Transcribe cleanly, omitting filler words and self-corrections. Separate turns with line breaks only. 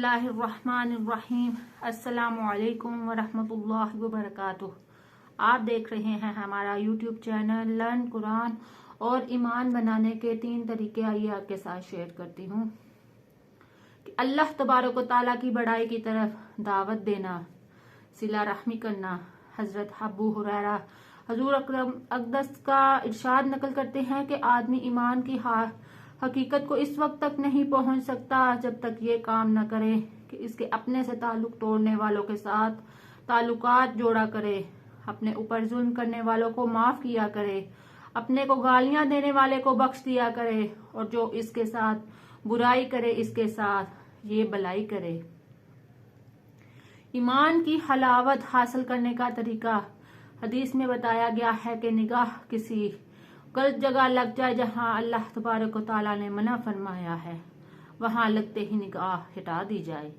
बिस्मिल्लाहिर्रहमानिर्रहीम। अस्सलामुअलैकुम वरहमतुल्लाहि वबरकातुह। आप देख रहे हैं हमारा यूट्यूब चैनल लर्न कुरान और ईमान बनाने के 3 तरीके। आइए आपके साथ शेयर करती हूँ कि अल्लाह तबारक व तआला की बड़ाई की तरफ दावत देना, सिला रहमी करना। हजरत अबू हुरैरा हजूर अकरम अक़दस का इरशाद नकल करते हैं कि आदमी ईमान की हकीकत को इस वक्त तक नहीं पहुंच सकता जब तक ये काम न करे कि इसके अपने से ताल्लुक तोड़ने वालों के साथ ताल्लुकात जोड़ा करे, अपने ऊपर जुल्म करने वालों को माफ किया करे, अपने को गालियां देने वाले को बख्श दिया करे और जो इसके साथ बुराई करे इसके साथ ये भलाई करे। ईमान की हलावत हासिल करने का तरीका हदीस में बताया गया है कि निगाह किसी गलत जगह लग जाए जहां अल्लाह तबारक व तआला ने मना फरमाया है, वहां लगते ही निगाह हटा दी जाए।